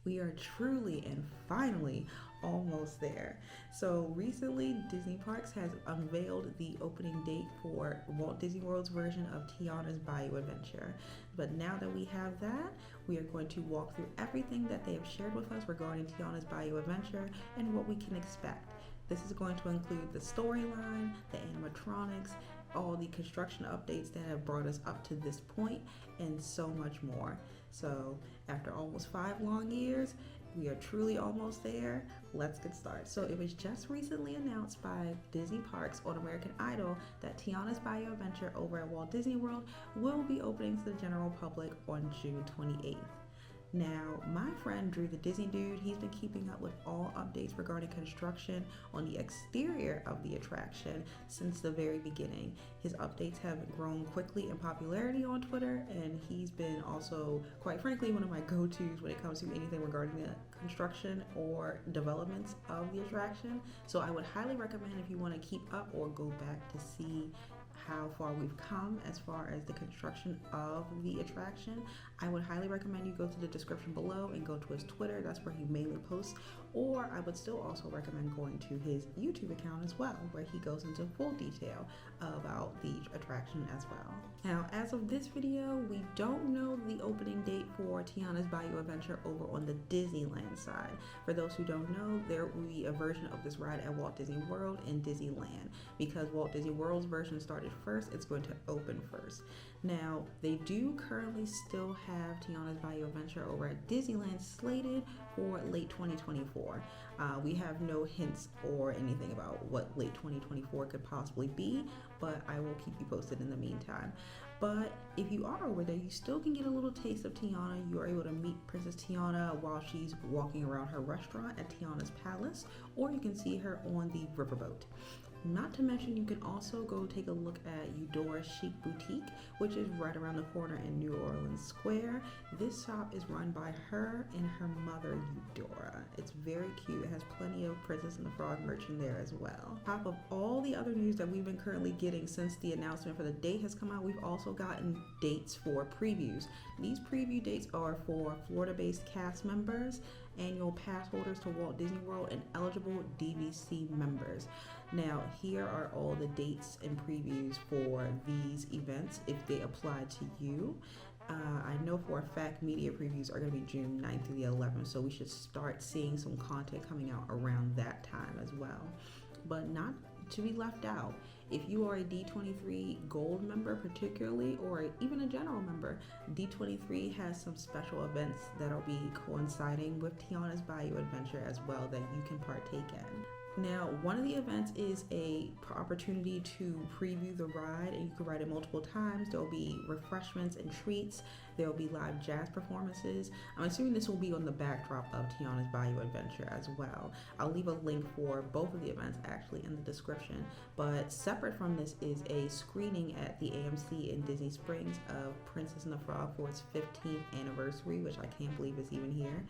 We are truly and finally almost there. So recently, Disney Parks has unveiled the opening date for Walt Disney World's version of Tiana's Bayou Adventure. But now that we have that, we are going to walk through everything that they have shared with us regarding Tiana's Bayou Adventure and what we can expect. This is going to include the storyline, the animatronics, all the construction updates that have brought us up to this point, and so much more. So after almost 5 long years, we are truly almost there. Let's get started. So it was just recently announced by Disney Parks on American Idol that Tiana's Bayou Adventure over at Walt Disney World will be opening to the general public on June 28th. Now, my friend Drew the Disney Dude, he's been keeping up with all updates regarding construction on the exterior of the attraction since the very beginning. His updates have grown quickly in popularity on Twitter, and he's been also, quite frankly, one of my go-tos when it comes to anything regarding the construction or developments of the attraction. So I would highly recommend, if you want to keep up or go back to see how far we've come as far as the construction of the attraction, I would highly recommend you go to the description below and go to his Twitter. That's where he mainly posts. Or I would still also recommend going to his YouTube account as well, where he goes into full detail about the attraction as well. Now, as of this video, we don't know the opening date for Tiana's Bayou Adventure over on the Disneyland side. For those who don't know, there will be a version of this ride at Walt Disney World and Disneyland. Because Walt Disney World's version started first, it's going to open first. Now, they do currently still have Tiana's Bayou Adventure over at Disneyland slated for late 2024. We have no hints or anything about what late 2024 could possibly be, but I will keep you posted in the meantime. But if you are over there, you still can get a little taste of Tiana. You are able to meet Princess Tiana while she's walking around her restaurant at Tiana's Palace, or you can see her on the riverboat. Not to mention, you can also go take a look at Eudora's Chic Boutique, which is right around the corner in New Orleans Square. This shop is run by her and her mother, Eudora. It's very cute. It has plenty of Princess and the Frog merch in there as well. On top of all the other news that we've been currently getting since the announcement for the date has come out, we've also gotten dates for previews. These preview dates are for Florida-based cast members, annual pass holders to Walt Disney World, and eligible DVC members. Now, here are all the dates and previews for these events if they apply to you. I know for a fact media previews are going to be June 9th through the 11th, so we should start seeing some content coming out around that time as well. But not to be left out, if you are a D23 Gold member particularly, or even a general member, D23 has some special events that'll be coinciding with Tiana's Bayou Adventure as well that you can partake in. Now, one of the events is a opportunity to preview the ride, and you can ride it multiple times. There'll be refreshments and treats. There'll be live jazz performances. I'm assuming this will be on the backdrop of Tiana's Bayou Adventure as well. I'll leave a link for both of the events actually in the description. But separate from this is a screening at the AMC in Disney Springs of Princess and the Frog for its 15th anniversary, which I can't believe is even here.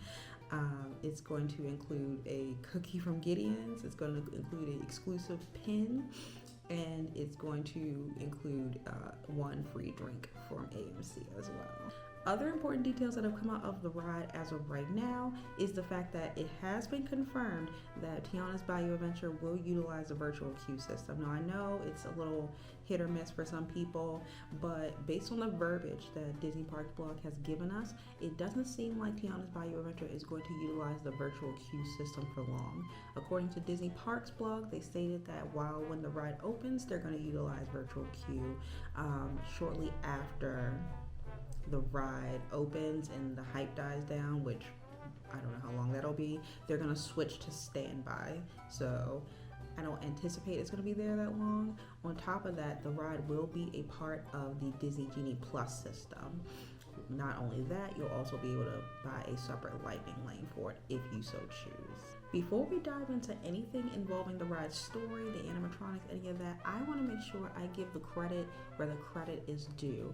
It's going to include a cookie from Gideon's, it's going to include an exclusive pin, and it's going to include one free drink from AMC as well. Other important details that have come out of the ride as of right now is the fact that it has been confirmed that Tiana's Bayou Adventure will utilize the virtual queue system. Now, I know it's a little hit or miss for some people, but based on the verbiage that Disney Parks blog has given us, it doesn't seem like Tiana's Bayou Adventure is going to utilize the virtual queue system for long. According to Disney Parks blog, they stated that when the ride opens, they're going to utilize virtual queue shortly after the ride opens and the hype dies down, which I don't know how long that'll be. They're gonna switch to standby, so I don't anticipate it's gonna be there that long. On top of that, the ride will be a part of the Disney Genie Plus system. Not only that, you'll also be able to buy a separate lightning lane for it if you so choose. Before we dive into anything involving the ride's story, the animatronics, any of that, I want to make sure I give the credit where the credit is due.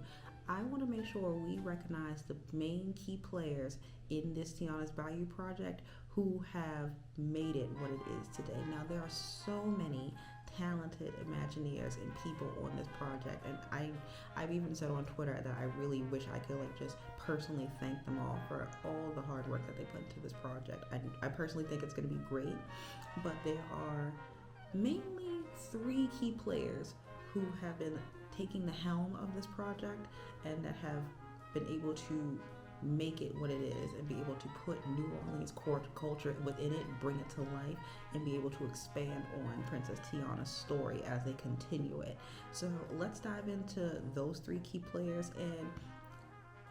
I want to make sure we recognize the main key players in this Tiana's Bayou project who have made it what it is today. Now, there are so many talented Imagineers and people on this project, and I've even said on Twitter that I really wish I could just personally thank them all for all the hard work that they put into this project. I personally think it's going to be great, but there are mainly 3 key players who have been taking the helm of this project and that have been able to make it what it is and be able to put New Orleans culture within it, bring it to life, and be able to expand on Princess Tiana's story as they continue it. So let's dive into those 3 key players, and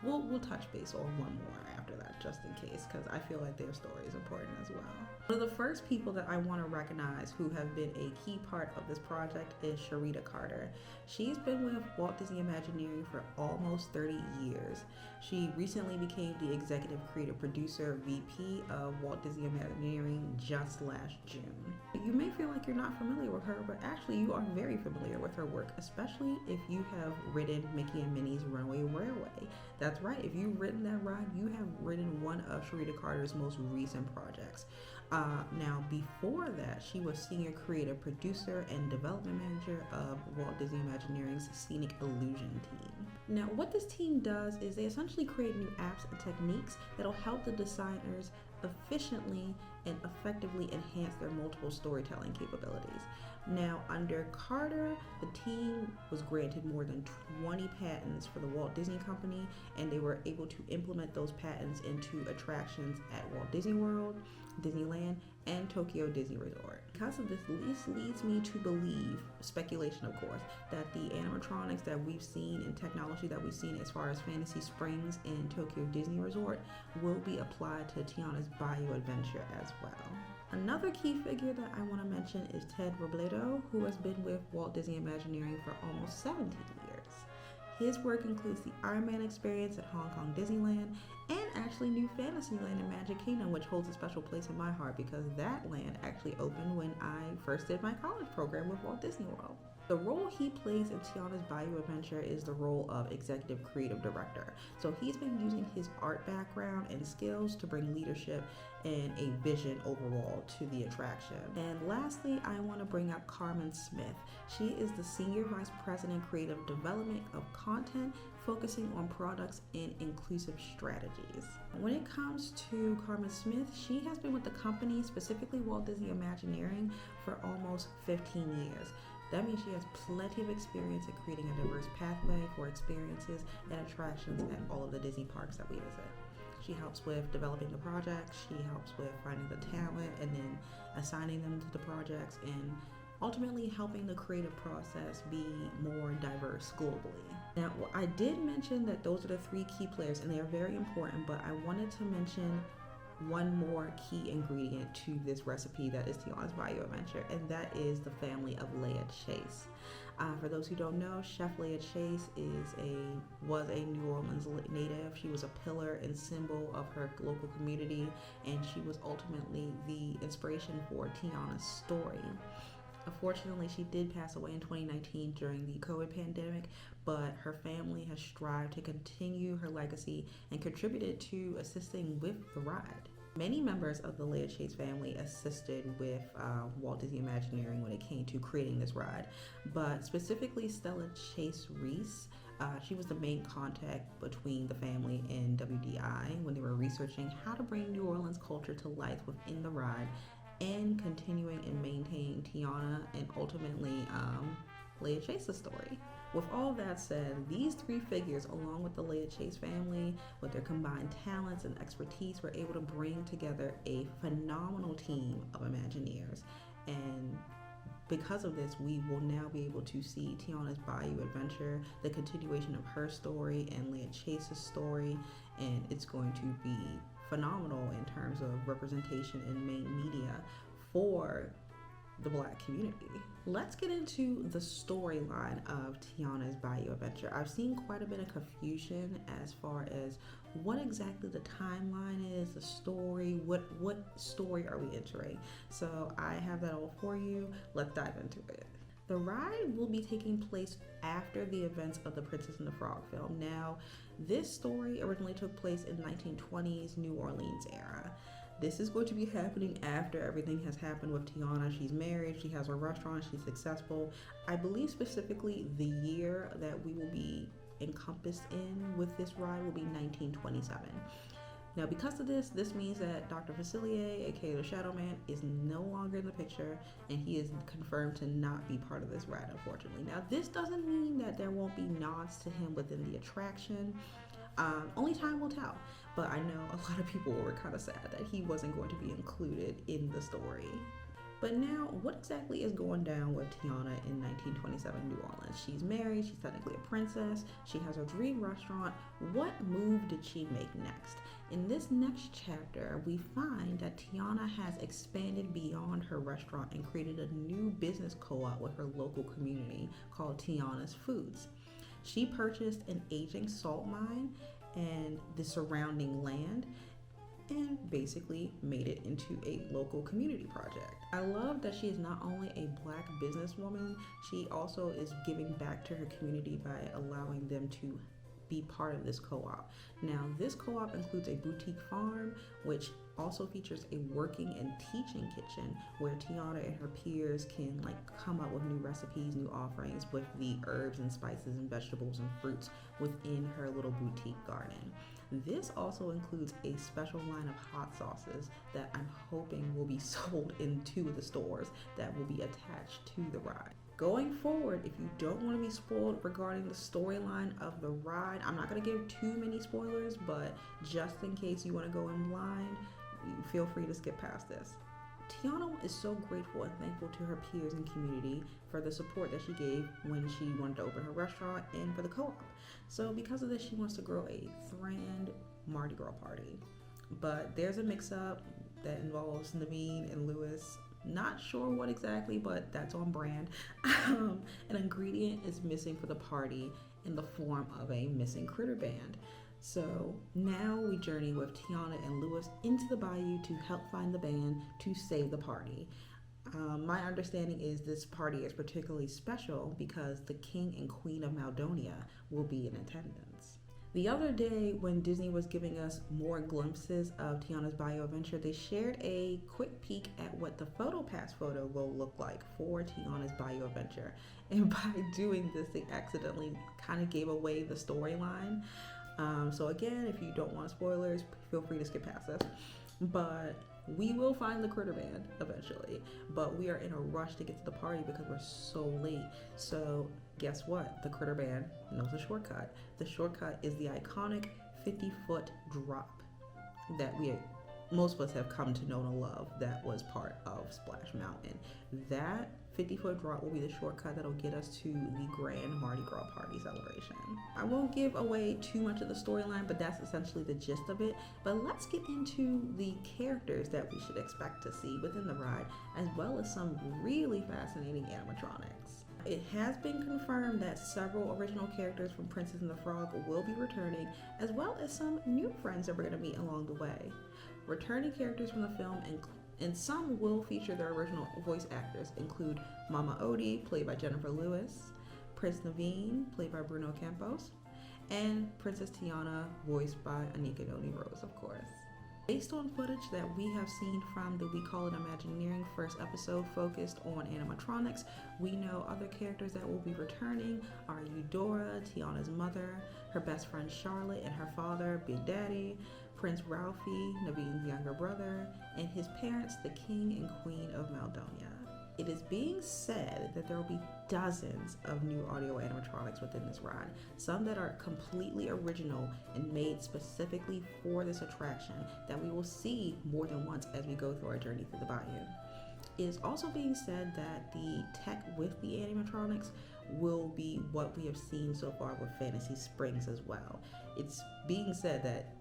we'll touch base on one more after that, just in case, because I feel like their story is important as well. One of the first people that I want to recognize who have been a key part of this project is Sharita Carter. She's been with Walt Disney Imagineering for almost 30 years. She recently became the executive creative producer VP of Walt Disney Imagineering just last June. You may feel like you're not familiar with her, but actually you are very familiar with her work, especially if you have ridden Mickey and Minnie's Runaway Railway. That's right, if you've ridden that ride, you have ridden one of Sharita Carter's most recent projects. Now, before that, she was senior creative producer and development manager of Walt Disney Imagineering's Scenic Illusion team. Now, what this team does is they essentially create new apps and techniques that'll help the designers efficiently and effectively enhance their multiple storytelling capabilities. Now, under Carter, the team was granted more than 20 patents for the Walt Disney Company, and they were able to implement those patents into attractions at Walt Disney World, Disneyland, and Tokyo Disney Resort. Because of this leads me to believe, speculation of course, that the animatronics that we've seen and technology that we've seen as far as Fantasy Springs and Tokyo Disney Resort will be applied to Tiana's Bayou adventure as well. Another key figure that I want to mention is Ted Robledo, who has been with Walt Disney Imagineering for almost 17 years. His work includes the Iron Man experience at Hong Kong Disneyland and actually New Fantasyland in Magic Kingdom, which holds a special place in my heart because that land actually opened when I first did my college program with Walt Disney World. The role he plays in Tiana's Bayou adventure is the role of executive creative director. So he's been using his art background and skills to bring leadership and a vision overall to the attraction. And lastly, I want to bring up Carmen Smith. She is the Senior Vice President Creative Development of Content, focusing on products and inclusive strategies. When it comes to Carmen Smith, she has been with the company, specifically Walt Disney Imagineering, for almost 15 years. That means she has plenty of experience in creating a diverse pathway for experiences and attractions at all of the Disney parks that we visit. She helps with developing the projects, she helps with finding the talent and then assigning them to the projects, and ultimately helping the creative process be more diverse globally. Now, I did mention that those are the 3 key players and they are very important, but I wanted to mention one more key ingredient to this recipe that is Tiana's Bayou adventure, and that is the family of Leah Chase. For those who don't know, Chef Leah Chase was a New Orleans native. She was a pillar and symbol of her local community, and she was ultimately the inspiration for Tiana's story. Unfortunately, she did pass away in 2019 during the COVID pandemic, but her family has strived to continue her legacy and contributed to assisting with the ride. Many members of the Leah Chase family assisted with Walt Disney Imagineering when it came to creating this ride, but specifically Stella Chase Reese. She was the main contact between the family and WDI when they were researching how to bring New Orleans culture to life within the ride and continuing and maintaining Tiana and ultimately Leah Chase's story. With all that said, these 3 figures, along with the Leah Chase family, with their combined talents and expertise, were able to bring together a phenomenal team of Imagineers. And because of this, we will now be able to see Tiana's Bayou adventure, the continuation of her story and Leah Chase's story, and it's going to be phenomenal in terms of representation in main media for the Black community. Let's get into the storyline of Tiana's Bayou adventure. I've seen quite a bit of confusion as far as what exactly the timeline is, the story, what story are we entering? So I have that all for you. Let's dive into it. The ride will be taking place after the events of the Princess and the Frog film. Now, this story originally took place in 1920s New Orleans era. This is going to be happening after everything has happened with Tiana. She's married, she has her restaurant, she's successful. I believe specifically the year that we will be encompassed in with this ride will be 1927. Now, because of this means that Dr. Facilier, aka the Shadow Man, is no longer in the picture, and he is confirmed to not be part of this ride, unfortunately. Now, this doesn't mean that there won't be nods to him within the attraction. Only time will tell. But I know a lot of people were kind of sad that he wasn't going to be included in the story. But now, what exactly is going down with Tiana in 1927 New Orleans? She's married, she's technically a princess, she has her dream restaurant. What move did she make next? In this next chapter, we find that Tiana has expanded beyond her restaurant and created a new business co-op with her local community called Tiana's Foods. She purchased an aging salt mine and the surrounding land and basically made it into a local community project. I love that she is not only a Black businesswoman, she also is giving back to her community by allowing them to be part of this co-op. Now, this co-op includes a boutique farm, which also features a working and teaching kitchen where Tiana and her peers can come up with new recipes, new offerings with the herbs and spices and vegetables and fruits within her little boutique garden. This also includes a special line of hot sauces that I'm hoping will be sold in 2 of the stores that will be attached to the ride. Going forward, if you don't want to be spoiled regarding the storyline of the ride, I'm not going to give too many spoilers, but just in case you want to go in blind, feel free to skip past this. Tiana is so grateful and thankful to her peers and community for the support that she gave when she wanted to open her restaurant and for the co-op. So because of this, she wants to throw a grand Mardi Gras party. But there's a mix-up that involves Naveen and Lewis. Not sure what exactly, but that's on brand. An ingredient is missing for the party in the form of a missing critter band. So now we journey with Tiana and Lewis into the bayou to help find the band to save the party. My understanding is this party is particularly special because the King and Queen of Maldonia will be in attendance. The other day, when Disney was giving us more glimpses of Tiana's Bayou adventure, they shared a quick peek at what the PhotoPass photo will look like for Tiana's Bayou adventure. And by doing this, they accidentally kind of gave away the storyline. So again, if you don't want spoilers, feel free to skip past this. But we will find the critter band eventually, but we are in a rush to get to the party because we're so late. So guess what? The critter band knows a shortcut. The shortcut is the iconic 50-foot drop that most of us have come to know and love, that was part of Splash Mountain. That 50-foot drop will be the shortcut that'll get us to the grand Mardi Gras party celebration. I won't give away too much of the storyline, but that's essentially the gist of it. But let's get into the characters that we should expect to see within the ride, as well as some really fascinating animatronics. It has been confirmed that several original characters from Princess and the Frog will be returning, as well as some new friends that we're going to meet along the way. Returning characters from the film and some will feature their original voice actors include Mama Odie, played by Jennifer Lewis, Prince Naveen, played by Bruno Campos, and Princess Tiana, voiced by Anika Noni Rose, of course. Based on footage that we have seen from the We Call It Imagineering first episode focused on animatronics, we know other characters that will be returning are Eudora, Tiana's mother, her best friend Charlotte and her father, Big Daddy, Prince Ralphie, Naveen's younger brother, and his parents, the King and Queen of Maldonia. It is being said that there will be dozens of new audio animatronics within this ride, some that are completely original and made specifically for this attraction that we will see more than once as we go through our journey through the bayou. It is also being said that the tech with the animatronics will be what we have seen so far with Fantasy Springs as well. It's being said that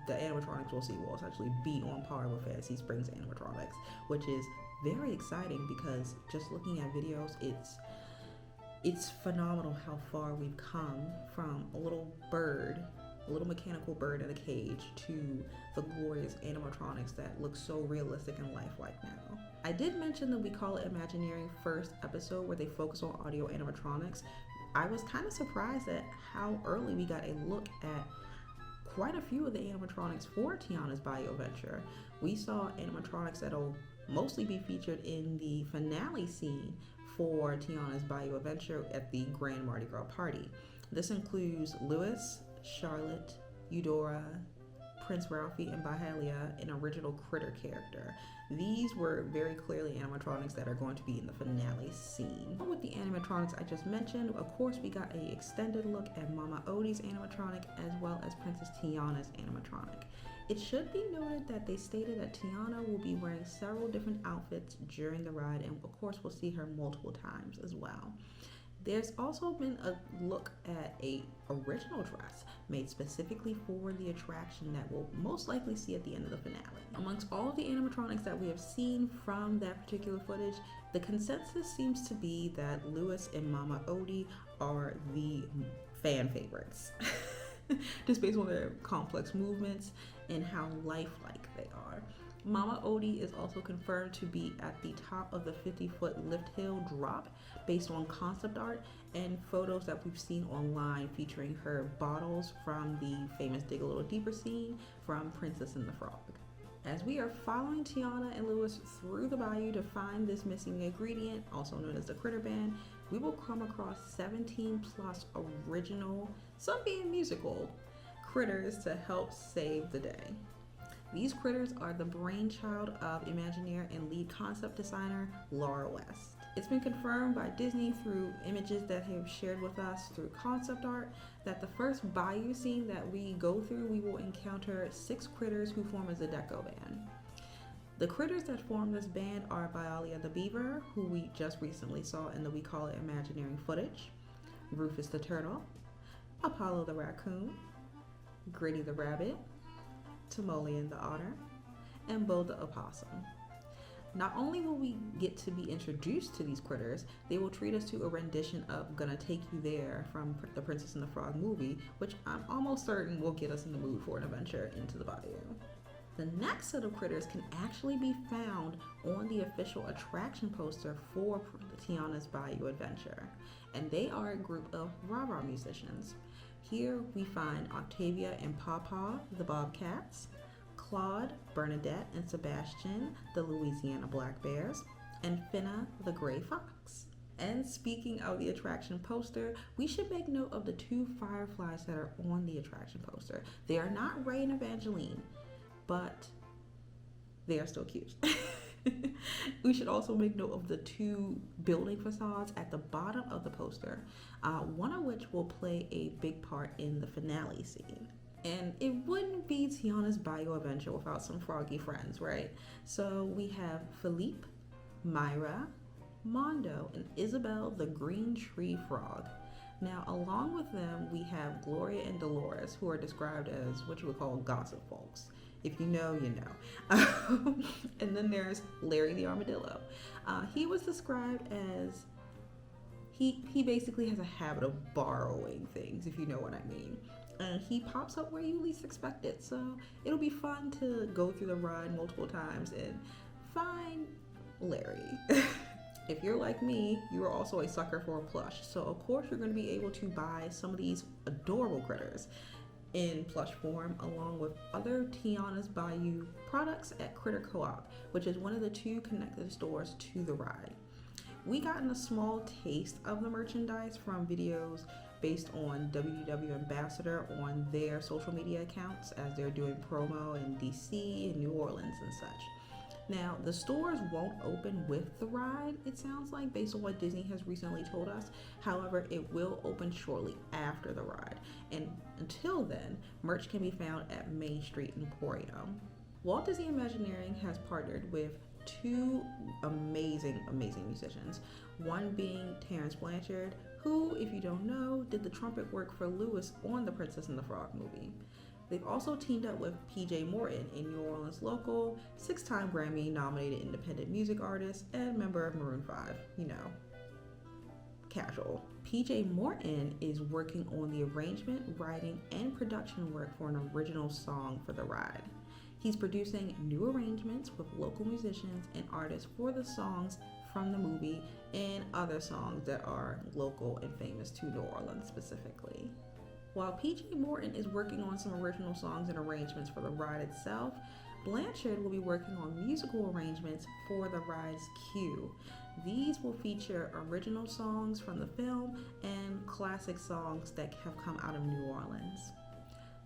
the animatronics we'll see will essentially be on par with Fantasy Springs animatronics, which is very exciting because just looking at videos, it's phenomenal how far we've come from a little mechanical bird in a cage to the glorious animatronics that look so realistic and lifelike now. I did mention that We Call It Imagineering first episode where they focus on audio animatronics. I was kind of surprised at how early we got a look at quite a few of the animatronics for Tiana's Bayou adventure. We saw animatronics that'll mostly be featured in the finale scene for Tiana's Bayou adventure at the Grand Mardi Gras party. This includes Louis, Charlotte, Eudora, Prince Ralphie, and Bahalia, an original critter character. These were very clearly animatronics that are going to be in the finale scene. With the animatronics I just mentioned, of course, we got an extended look at Mama Odie's animatronic as well as Princess Tiana's animatronic. It should be noted that they stated that Tiana will be wearing several different outfits during the ride, and of course we'll see her multiple times as well. There's also been a look at a original dress made specifically for the attraction that we'll most likely see at the end of the finale. Amongst all of the animatronics that we have seen from that particular footage, the consensus seems to be that Louis and Mama Odie are the fan favorites. Just based on their complex movements and how lifelike they are. Mama Odie is also confirmed to be at the top of the 50-foot lift hill drop based on concept art and photos that we've seen online featuring her bottles from the famous Dig a Little Deeper scene from Princess and the Frog. As we are following Tiana and Louis through the bayou to find this missing ingredient, also known as the Critter Band, we will come across 17 plus original, some being musical, critters to help save the day. These critters are the brainchild of Imagineer and lead concept designer Laura West. It's been confirmed by Disney through images that they have shared with us through concept art that the first bayou scene that we go through, we will encounter 6 critters who form as a deco band. The critters that form this band are Bayou the Beaver, who we just recently saw in the We Call It Imagineering footage, Rufus the Turtle, Apollo the Raccoon, Gritty the Rabbit, Timoleon the Otter, and Bo the Opossum. Not only will we get to be introduced to these critters, they will treat us to a rendition of Gonna Take You There from the Princess and the Frog movie, which I'm almost certain will get us in the mood for an adventure into the bayou. The next set of critters can actually be found on the official attraction poster for Tiana's Bayou Adventure, and they are a group of rah-rah musicians. Here we find Octavia and Pawpaw, the Bobcats, Claude, Bernadette, and Sebastian, the Louisiana Black Bears, and Finna, the Gray Fox. And speaking of the attraction poster, we should make note of the 2 fireflies that are on the attraction poster. They are not Ray and Evangeline, but they are still cute. We should also make note of the 2 building facades at the bottom of the poster, one of which will play a big part in the finale scene. And it wouldn't be Tiana's Bayou Adventure without some froggy friends, right? So we have Philippe, Myra, Mondo, and Isabel the Green Tree Frog. Now, along with them, we have Gloria and Dolores, who are described as what you would call gossip folks. If you know, you know. And then there's Larry the Armadillo. He was described as, he basically has a habit of borrowing things, if you know what I mean. And he pops up where you least expect it. So it'll be fun to go through the ride multiple times and find Larry. If you're like me, you are also a sucker for a plush. So of course you're going to be able to buy some of these adorable critters in plush form, along with other Tiana's Bayou products at Critter Co-op, which is one of the 2 connected stores to the ride. We gotten a small taste of the merchandise from videos based on WDW Ambassador on their social media accounts as they're doing promo in DC and New Orleans and such. Now, the stores won't open with the ride, it sounds like, based on what Disney has recently told us. However, it will open shortly after the ride. And until then, merch can be found at Main Street Emporium. Walt Disney Imagineering has partnered with 2 amazing musicians. One being Terrence Blanchard, who, if you don't know, did the trumpet work for Louis on the Princess and the Frog movie. They've also teamed up with PJ Morton, a New Orleans local, 6-time Grammy-nominated independent music artist and member of Maroon 5. You know, casual. PJ Morton is working on the arrangement, writing, and production work for an original song for the ride. He's producing new arrangements with local musicians and artists for the songs from the movie and other songs that are local and famous to New Orleans specifically. While PJ Morton is working on some original songs and arrangements for the ride itself, Blanchard will be working on musical arrangements for the ride's queue. These will feature original songs from the film and classic songs that have come out of New Orleans.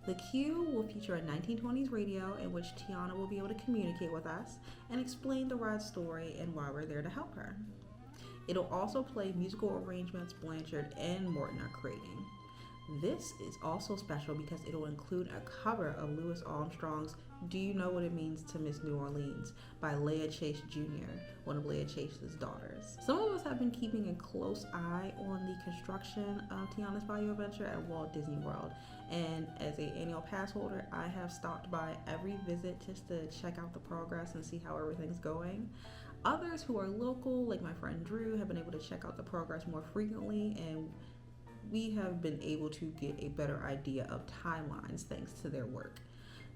The queue will feature a 1920s radio in which Tiana will be able to communicate with us and explain the ride's story and why we're there to help her. It'll also play musical arrangements Blanchard and Morton are creating. This is also special because it'll include a cover of Louis Armstrong's Do You Know What It Means to Miss New Orleans by Leah Chase Jr., one of Leah Chase's daughters. Some of us have been keeping a close eye on the construction of Tiana's Bayou Adventure at Walt Disney World, and as an annual pass holder, I have stopped by every visit just to check out the progress and see how everything's going. Others who are local, like my friend Drew, have been able to check out the progress more frequently, and we have been able to get a better idea of timelines thanks to their work.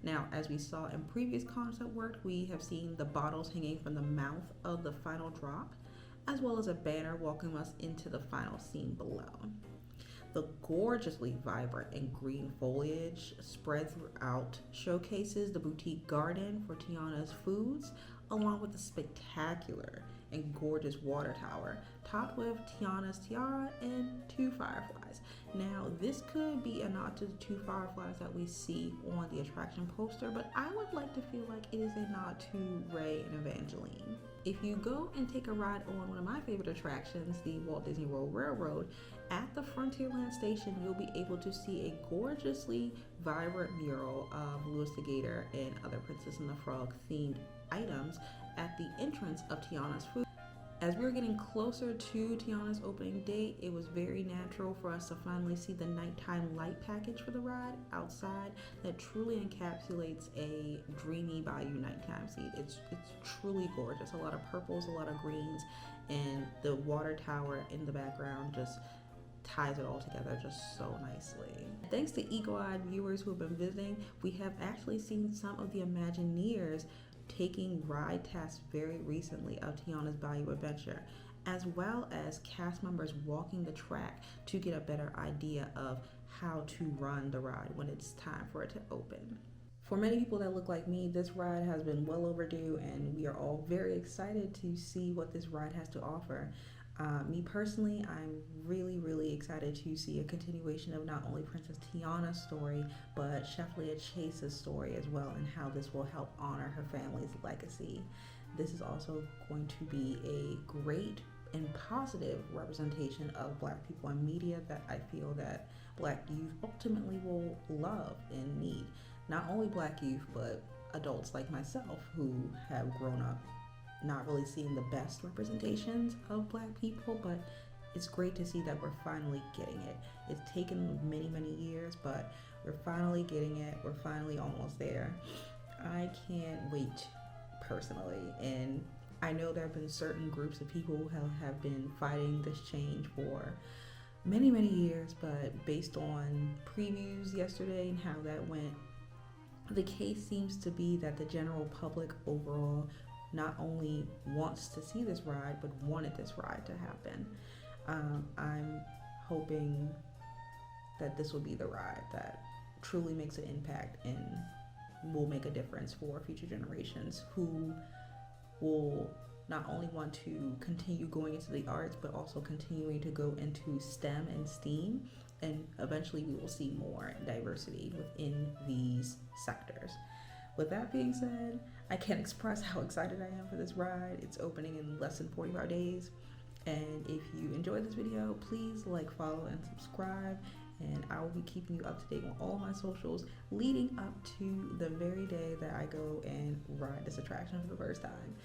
Now, as we saw in previous concept work, we have seen the bottles hanging from the mouth of the final drop, as well as a banner welcoming us into the final scene below. The gorgeously vibrant and green foliage spread throughout showcases the boutique garden for Tiana's foods, along with the spectacular and gorgeous water tower, topped with Tiana's tiara and 2 fireflies. Now, this could be a nod to the 2 fireflies that we see on the attraction poster, but I would like to feel like it is a nod to Ray and Evangeline. If you go and take a ride on one of my favorite attractions, the Walt Disney World Railroad, at the Frontierland station, you'll be able to see a gorgeously vibrant mural of Louis the Gator and other Princess and the Frog themed items at the entrance of Tiana's food. As we were getting closer to Tiana's opening date, it was very natural for us to finally see the nighttime light package for the ride outside that truly encapsulates a dreamy Bayou nighttime scene. It's truly gorgeous. A lot of purples, a lot of greens, and the water tower in the background just ties it all together just so nicely. Thanks to eagle-eyed viewers who have been visiting, we have actually seen some of the Imagineers taking ride tests very recently of Tiana's Bayou Adventure, as well as cast members walking the track to get a better idea of how to run the ride when it's time for it to open. For many people that look like me, this ride has been well overdue, and we are all very excited to see what this ride has to offer. Me personally, I'm really excited to see a continuation of not only Princess Tiana's story, but Chef Leah Chase's story as well, and how this will help honor her family's legacy. This is also going to be a great and positive representation of Black people in media that I feel that Black youth ultimately will love and need. Not only Black youth, but adults like myself who have grown up not really seeing the best representations of Black people, but it's great to see that we're finally getting it. It's taken many years, but we're finally getting it. We're finally almost there. I can't wait personally, and I know there have been certain groups of people who have been fighting this change for many years, but based on previews yesterday and how that went, the case seems to be that the general public overall not only wants to see this ride, but wanted this ride to happen. I'm hoping that this will be the ride that truly makes an impact and will make a difference for future generations who will not only want to continue going into the arts, but also continuing to go into STEM and STEAM, and eventually we will see more diversity within these sectors. With that being said, I can't express how excited I am for this ride. It's opening in less than 45 days. And if you enjoyed this video, please like, follow, and subscribe. And I will be keeping you up to date on all my socials leading up to the very day that I go and ride this attraction for the first time.